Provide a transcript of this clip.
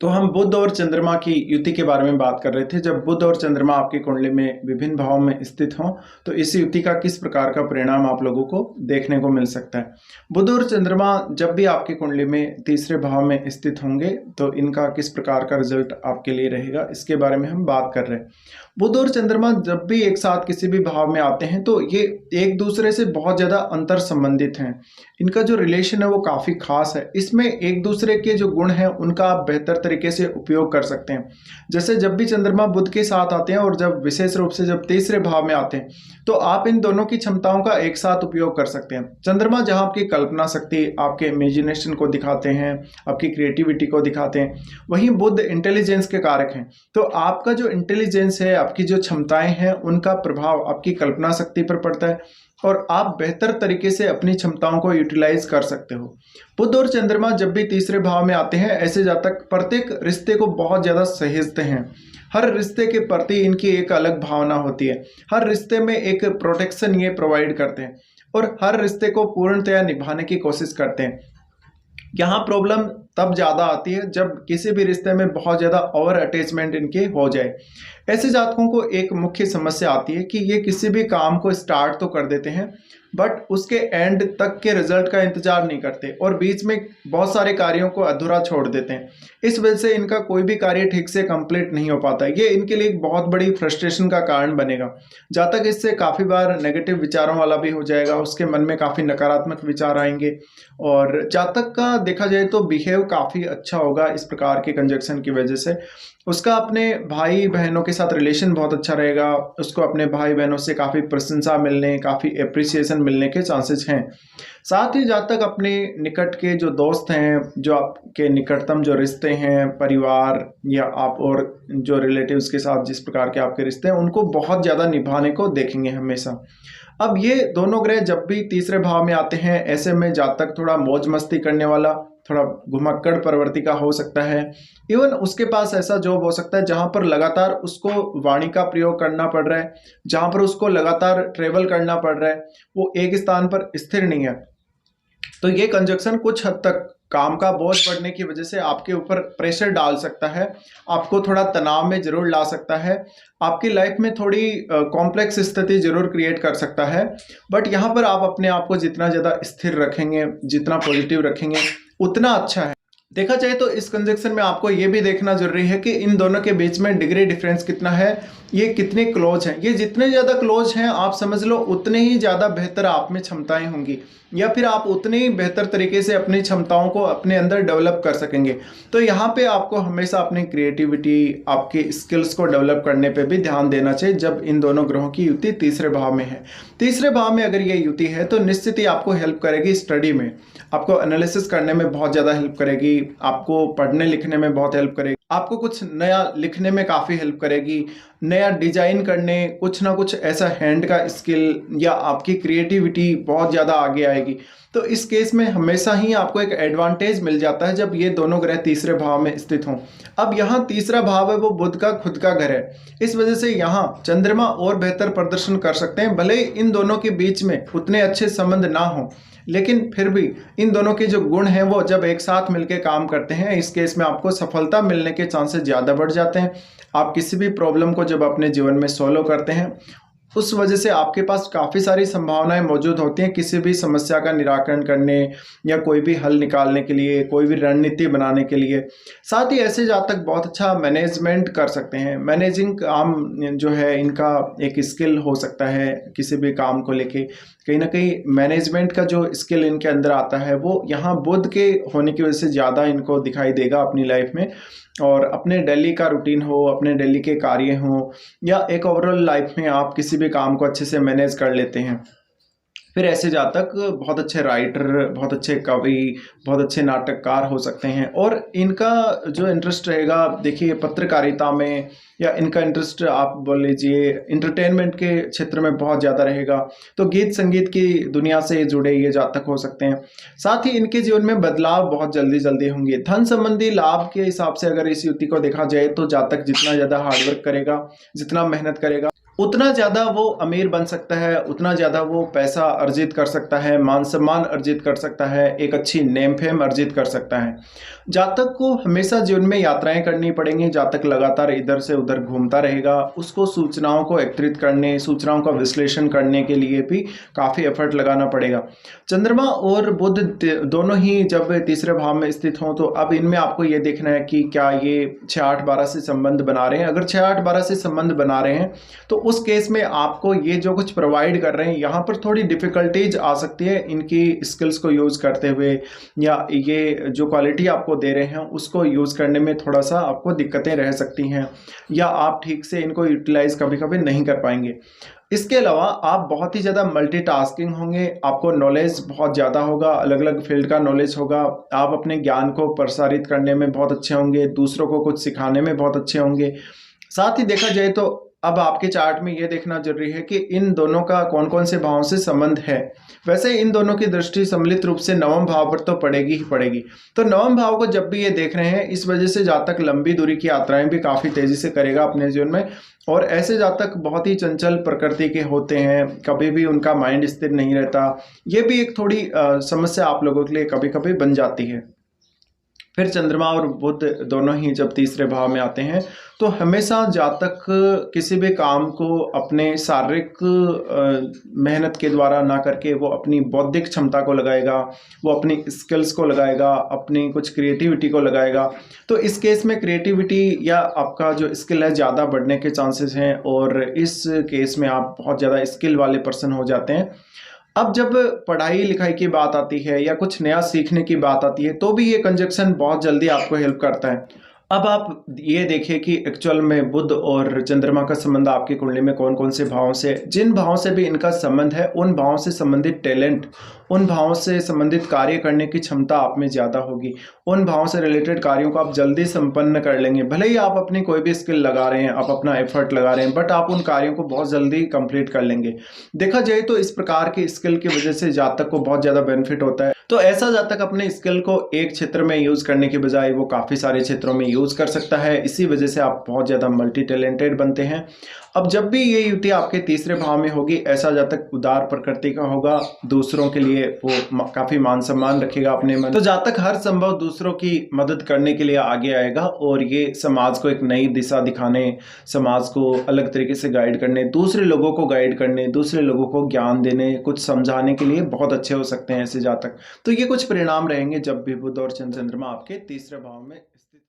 तो हम बुध और चंद्रमा की युति के बारे में बात कर रहे थे। जब बुध और चंद्रमा आपकी कुंडली में विभिन्न भावों में स्थित हों तो इस युति का किस प्रकार का परिणाम आप लोगों को देखने को मिल सकता है। बुध और चंद्रमा जब भी आपकी कुंडली में तीसरे भाव में स्थित होंगे तो इनका किस प्रकार का रिजल्ट आपके लिए रहेगा, इसके बारे में हम बात कर रहे हैं। बुध और चंद्रमा जब भी एक साथ किसी भी भाव में आते हैं तो ये एक दूसरे से बहुत ज़्यादा अंतर संबंधित हैं। इनका जो रिलेशन है वो काफ़ी खास है। इसमें एक दूसरे के जो गुण हैं उनका आप बेहतर तरीके से उपयोग कर सकते हैं। जैसे जब भी चंद्रमा बुध के साथ आते हैं और जब विशेष रूप से जब तीसरे भाव में आते हैं तो आप इन दोनों की क्षमताओं का एक साथ उपयोग कर सकते हैं। चंद्रमा जहां आपकी कल्पना शक्ति, आपके इमेजिनेशन को दिखाते हैं, आपकी क्रिएटिविटी को दिखाते हैं, वहीं बुध इंटेलिजेंस के कारक हैं। तो आपका जो इंटेलिजेंस है, आपकी जो क्षमताएं हैं, उनका प्रभाव आपकी कल्पना शक्ति पर पड़ता है और आप बेहतर तरीके से अपनी क्षमताओं को यूटिलाइज कर सकते हो। बुध और चंद्रमा जब भी तीसरे भाव में आते हैं ऐसे जातक प्रत्येक रिश्ते को बहुत ज़्यादा सहेजते हैं। हर रिश्ते के प्रति इनकी एक अलग भावना होती है। हर रिश्ते में एक प्रोटेक्शन ये प्रोवाइड करते हैं और हर रिश्ते को पूर्णतया निभाने की कोशिश करते हैं। यहाँ प्रॉब्लम तब ज़्यादा आती है जब किसी भी रिश्ते में बहुत ज़्यादा ओवर अटैचमेंट इनके हो जाए। ऐसे जातकों को एक मुख्य समस्या आती है कि ये किसी भी काम को स्टार्ट तो कर देते हैं बट उसके एंड तक के रिजल्ट का इंतजार नहीं करते और बीच में बहुत सारे कार्यों को अधूरा छोड़ देते हैं। इस वजह से इनका कोई भी कार्य ठीक से कंप्लीट नहीं हो पाता। ये इनके लिए एक बहुत बड़ी फ्रस्ट्रेशन का कारण बनेगा। जातक इससे काफ़ी बार नेगेटिव विचारों वाला भी हो जाएगा, उसके मन में काफ़ी नकारात्मक विचार आएंगे और जातक का देखा जाए तो बिहेव काफ़ी अच्छा होगा इस प्रकार के कंजक्शन की वजह से। उसका अपने भाई बहनों के साथ रिलेशन बहुत अच्छा रहेगा। उसको अपने भाई बहनों से काफ़ी प्रशंसा मिलने, काफ़ी एप्रिसिएशन मिलने के चांसेस हैं। साथ ही जातक अपने निकट के जो दोस्त हैं, जो आपके निकटतम जो रिश्ते हैं, परिवार या आप और जो रिलेटिव्स के साथ जिस प्रकार के आपके रिश्ते हैं, उनको बहुत ज़्यादा निभाने को देखेंगे हमेशा। अब ये दोनों ग्रह जब भी तीसरे भाव में आते हैं ऐसे में जातक थोड़ा मौज मस्ती करने वाला, थोड़ा घुमक्कड़ प्रवृत्ति का हो सकता है। इवन उसके पास ऐसा जॉब हो सकता है जहां पर लगातार उसको वाणी का प्रयोग करना पड़ रहा है, जहां पर उसको लगातार ट्रेवल करना पड़ रहा है, वो एक स्थान पर स्थिर नहीं है। तो ये कंजक्शन कुछ हद तक काम का बोझ बढ़ने की वजह से आपके ऊपर प्रेशर डाल सकता है, आपको थोड़ा तनाव में जरूर ला सकता है, आपकी लाइफ में थोड़ी कॉम्प्लेक्स स्थिति जरूर क्रिएट कर सकता है। बट यहाँ पर आप अपने आप को जितना ज़्यादा स्थिर रखेंगे, जितना पॉजिटिव रखेंगे, उतना अच्छा है। देखा जाए तो इस कंजक्शन में आपको ये भी देखना जरूरी है कि इन दोनों के बीच में डिग्री डिफरेंस कितना है, ये कितने क्लोज हैं। ये जितने ज़्यादा क्लोज हैं आप समझ लो उतने ही ज़्यादा बेहतर आप में क्षमताएं होंगी या फिर आप उतने ही बेहतर तरीके से अपनी क्षमताओं को अपने अंदर डेवलप कर सकेंगे। तो यहाँ पे आपको हमेशा अपनी क्रिएटिविटी, आपके स्किल्स को डेवलप करने पे भी ध्यान देना चाहिए जब इन दोनों ग्रहों की युति तीसरे भाव में है। तीसरे भाव में अगर ये युति है तो निश्चित ही आपको हेल्प करेगी स्टडी में, आपको एनालिसिस करने में बहुत ज़्यादा हेल्प करेगी, आपको पढ़ने लिखने में बहुत हेल्प करेगी, आपको कुछ नया लिखने में काफ़ी हेल्प करेगी, नया डिजाइन करने, कुछ ना कुछ ऐसा हैंड का स्किल या आपकी क्रिएटिविटी बहुत ज़्यादा आगे आएगी। तो इस केस में हमेशा ही आपको एक एडवांटेज मिल जाता है जब ये दोनों ग्रह तीसरे भाव में स्थित हों। अब यहाँ तीसरा भाव है वो बुध का खुद का घर है, इस वजह से यहाँ चंद्रमा और बेहतर प्रदर्शन कर सकते हैं। भले ही इन दोनों के बीच में उतने अच्छे संबंध ना हो लेकिन फिर भी इन दोनों के जो गुण हैं वो जब एक साथ मिलकर काम करते हैं इस केस में आपको सफलता मिलने के चांसेस ज़्यादा बढ़ जाते हैं। आप किसी भी प्रॉब्लम को जब अपने जीवन में सॉल्व करते हैं उस वजह से आपके पास काफ़ी सारी संभावनाएं मौजूद होती हैं किसी भी समस्या का निराकरण करने या कोई भी हल निकालने के लिए, कोई भी रणनीति बनाने के लिए। साथ ही ऐसे जातक बहुत अच्छा मैनेजमेंट कर सकते हैं। मैनेजिंग काम जो है इनका एक स्किल हो सकता है। किसी भी काम को लेके कहीं ना कहीं मैनेजमेंट का जो स्किल इनके अंदर आता है वो यहाँ बुध के होने की वजह से ज़्यादा इनको दिखाई देगा अपनी लाइफ में। और अपने डेली का रूटीन हो, अपने डेली के कार्य हो या एक ओवरऑल लाइफ में आप किसी भी काम को अच्छे से मैनेज कर लेते हैं। फिर ऐसे जातक बहुत अच्छे राइटर, बहुत अच्छे कवि, बहुत अच्छे नाटककार हो सकते हैं। और इनका जो इंटरेस्ट रहेगा देखिए पत्रकारिता में, या इनका इंटरेस्ट आप बोल लीजिए इंटरटेनमेंट के क्षेत्र में बहुत ज़्यादा रहेगा। तो गीत संगीत की दुनिया से जुड़े ये जातक हो सकते हैं। साथ ही इनके जीवन में बदलाव बहुत जल्दी जल्दी होंगे। धन संबंधी लाभ के हिसाब से अगर इस युति को देखा जाए तो जातक जितना ज़्यादा हार्डवर्क करेगा, जितना मेहनत करेगा, उतना ज़्यादा वो अमीर बन सकता है, उतना ज़्यादा वो पैसा अर्जित कर सकता है, मान सम्मान अर्जित कर सकता है, एक अच्छी नेम फेम अर्जित कर सकता है। जातक को हमेशा जीवन में यात्राएं करनी पड़ेंगी, जातक लगातार इधर से उधर घूमता रहेगा, उसको सूचनाओं को एकत्रित करने, सूचनाओं का विश्लेषण करने के लिए भी काफ़ी एफर्ट लगाना पड़ेगा। चंद्रमा और बुध दोनों ही जब तीसरे भाव में स्थित हों, तो अब इनमें आपको ये देखना है कि क्या ये 6-8-12 से संबंध बना रहे हैं। अगर 6-8-12 से संबंध बना रहे हैं तो उस केस में आपको ये जो कुछ प्रोवाइड कर रहे हैं, यहाँ पर थोड़ी डिफिकल्टीज आ सकती है इनकी स्किल्स को यूज़ करते हुए, या ये जो क्वालिटी आपको दे रहे हैं उसको यूज़ करने में थोड़ा सा आपको दिक्कतें रह सकती हैं, या आप ठीक से इनको यूटिलाइज कभी कभी नहीं कर पाएंगे। इसके अलावा आप बहुत ही ज़्यादा मल्टीटास्किंग होंगे, आपको नॉलेज बहुत ज़्यादा होगा, अलग अलग फील्ड का नॉलेज होगा, आप अपने ज्ञान को प्रसारित करने में बहुत अच्छे होंगे, दूसरों को कुछ सिखाने में बहुत अच्छे होंगे। साथ ही देखा जाए तो अब आपके चार्ट में ये देखना जरूरी है कि इन दोनों का कौन कौन से भाव से संबंध है। वैसे इन दोनों की दृष्टि सम्मिलित रूप से नवम भाव पर तो पड़ेगी ही पड़ेगी। तो नवम भाव को जब भी ये देख रहे हैं, इस वजह से जातक लंबी दूरी की यात्राएं भी काफ़ी तेज़ी से करेगा अपने जीवन में, और ऐसे जातक बहुत ही चंचल प्रकृति के होते हैं, कभी भी उनका माइंड स्थिर नहीं रहता। ये भी एक थोड़ी समस्या आप लोगों के लिए कभी कभी बन जाती है। फिर चंद्रमा और बुध दोनों ही जब तीसरे भाव में आते हैं, तो हमेशा जातक किसी भी काम को अपने शारीरिक मेहनत के द्वारा ना करके वो अपनी बौद्धिक क्षमता को लगाएगा, वो अपनी स्किल्स को लगाएगा, अपनी कुछ क्रिएटिविटी को लगाएगा। तो इस केस में क्रिएटिविटी या आपका जो स्किल है ज़्यादा बढ़ने के चांसेस हैं, और इस केस में आप बहुत ज़्यादा स्किल वाले पर्सन हो जाते हैं। अब जब पढ़ाई लिखाई की बात आती है या कुछ नया सीखने की बात आती है, तो भी ये कंजक्शन बहुत जल्दी आपको हेल्प करता है। अब आप ये देखिए कि एक्चुअल में बुध और चंद्रमा का संबंध आपकी कुंडली में कौन कौन से भावों से, जिन भावों से भी इनका संबंध है, उन भावों से संबंधित टैलेंट, उन भावों से संबंधित कार्य करने की क्षमता आप में ज़्यादा होगी। उन भावों से रिलेटेड कार्यों को आप जल्दी संपन्न कर लेंगे। भले ही आप अपनी कोई भी स्किल लगा रहे हैं, आप अपना एफर्ट लगा रहे हैं, बट आप उन कार्यों को बहुत जल्दी कंप्लीट कर लेंगे। देखा जाए तो इस प्रकार की स्किल की वजह से जातक को बहुत ज़्यादा बेनिफिट होता है। तो ऐसा जातक अपने स्किल को एक क्षेत्र में यूज़ करने के बजाय वो काफ़ी सारे क्षेत्रों में यूज़ कर सकता है। इसी वजह से आप बहुत ज़्यादा मल्टी टैलेंटेड बनते हैं। अब जब भी ये युति आपके तीसरे भाव में होगी, ऐसा जातक उदार प्रकृति का होगा, दूसरों के लिए वो काफ़ी मान सम्मान रखेगा अपने मन। तो जातक हर संभव दूसरों की मदद करने के लिए आगे आएगा, और ये समाज को एक नई दिशा दिखाने, समाज को अलग तरीके से गाइड करने, दूसरे लोगों को गाइड करने, दूसरे लोगों को ज्ञान देने, कुछ समझाने के लिए बहुत अच्छे हो सकते हैं ऐसे जातक। तो ये कुछ परिणाम रहेंगे जब भी बुध और चंद्रमा आपके तीसरे भाव में